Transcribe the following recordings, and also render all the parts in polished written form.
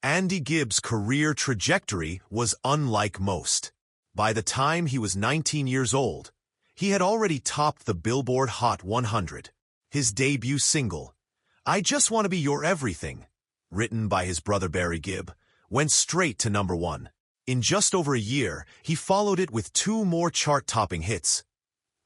Andy Gibb's career trajectory was unlike most. By the time he was 19 years old, he had already topped the Billboard Hot 100. His debut single, "I Just Want to Be Your Everything," written by his brother Barry Gibb, went straight to #1. In just over a year, he followed it with two more chart-topping hits,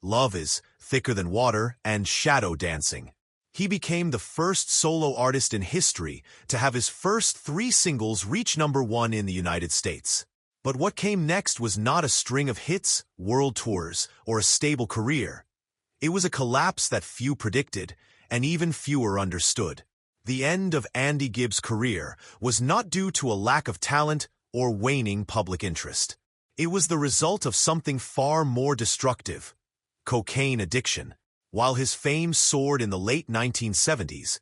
"Love Is Thicker Than Water" and "Shadow Dancing." He became the first solo artist in history to have his first three singles reach #1 in the United States. But what came next was not a string of hits, world tours, or a stable career. It was a collapse that few predicted, and even fewer understood. The end of Andy Gibb's career was not due to a lack of talent or waning public interest. It was the result of something far more destructive: cocaine addiction. While his fame soared in the late 1970s,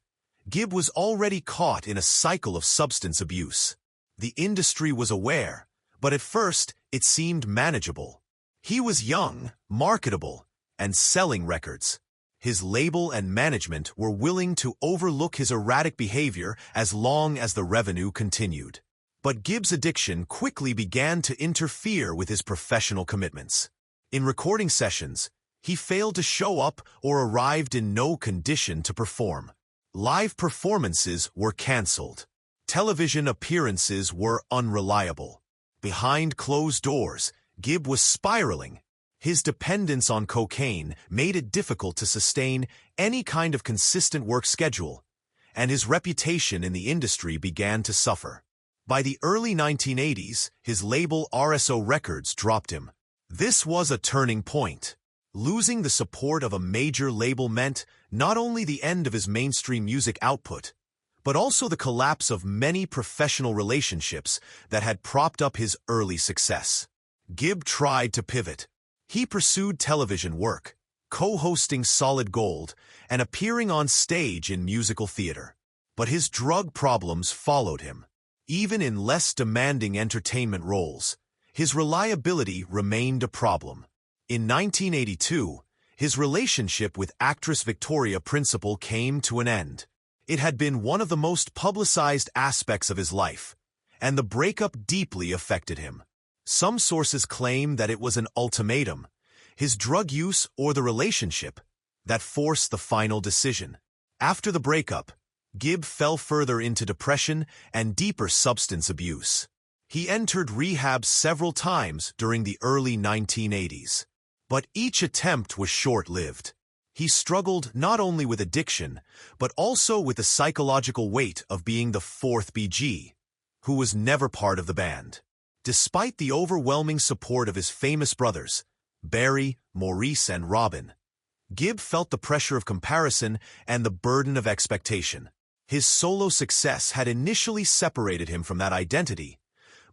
Gibb was already caught in a cycle of substance abuse. The industry was aware, but at first it seemed manageable. He was young, marketable, and selling records. His label and management were willing to overlook his erratic behavior as long as the revenue continued. But Gibb's addiction quickly began to interfere with his professional commitments. In recording sessions, he failed to show up or arrived in no condition to perform. Live performances were canceled. Television appearances were unreliable. Behind closed doors, Gibb was spiraling. His dependence on cocaine made it difficult to sustain any kind of consistent work schedule, and his reputation in the industry began to suffer. By the early 1980s, his label RSO Records dropped him. This was a turning point. Losing the support of a major label meant not only the end of his mainstream music output, but also the collapse of many professional relationships that had propped up his early success. Gibb tried to pivot. He pursued television work, co-hosting Solid Gold, and appearing on stage in musical theater. But his drug problems followed him. Even in less demanding entertainment roles, his reliability remained a problem. In 1982, his relationship with actress Victoria Principal came to an end. It had been one of the most publicized aspects of his life, and the breakup deeply affected him. Some sources claim that it was an ultimatum, his drug use or the relationship, that forced the final decision. After the breakup, Gibb fell further into depression and deeper substance abuse. He entered rehab several times during the early 1980s. But each attempt was short-lived. He struggled not only with addiction, but also with the psychological weight of being the fourth BG, who was never part of the band. Despite the overwhelming support of his famous brothers, Barry, Maurice, and Robin, Gibb felt the pressure of comparison and the burden of expectation. His solo success had initially separated him from that identity,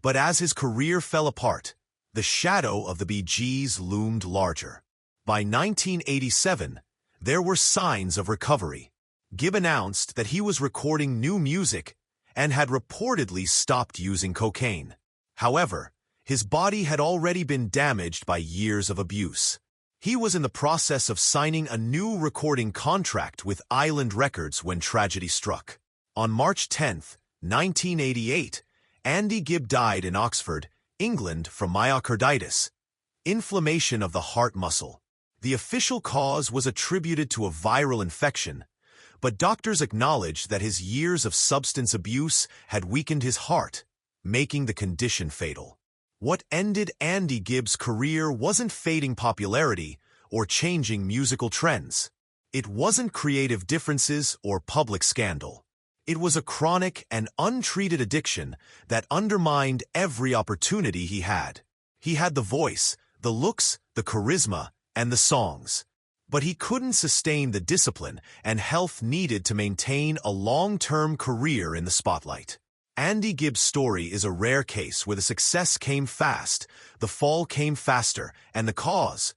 but as his career fell apart, the shadow of the Bee Gees loomed larger. By 1987, there were signs of recovery. Gibb announced that he was recording new music and had reportedly stopped using cocaine. However, his body had already been damaged by years of abuse. He was in the process of signing a new recording contract with Island Records when tragedy struck. On March 10, 1988, Andy Gibb died in Oxford, England, from myocarditis, inflammation of the heart muscle. The official cause was attributed to a viral infection, but doctors acknowledged that his years of substance abuse had weakened his heart, making the condition fatal. What ended Andy Gibb's career wasn't fading popularity or changing musical trends. It wasn't creative differences or public scandal. It was a chronic and untreated addiction that undermined every opportunity he had. He had the voice, the looks, the charisma, and the songs. But he couldn't sustain the discipline and health needed to maintain a long-term career in the spotlight. Andy Gibb's story is a rare case where the success came fast, the fall came faster, and the cause,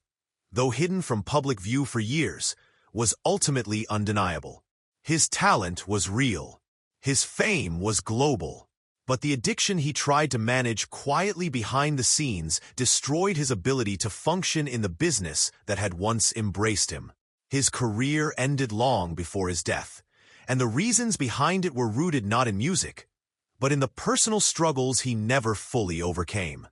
though hidden from public view for years, was ultimately undeniable. His talent was real. His fame was global. But the addiction he tried to manage quietly behind the scenes destroyed his ability to function in the business that had once embraced him. His career ended long before his death, and the reasons behind it were rooted not in music, but in the personal struggles he never fully overcame.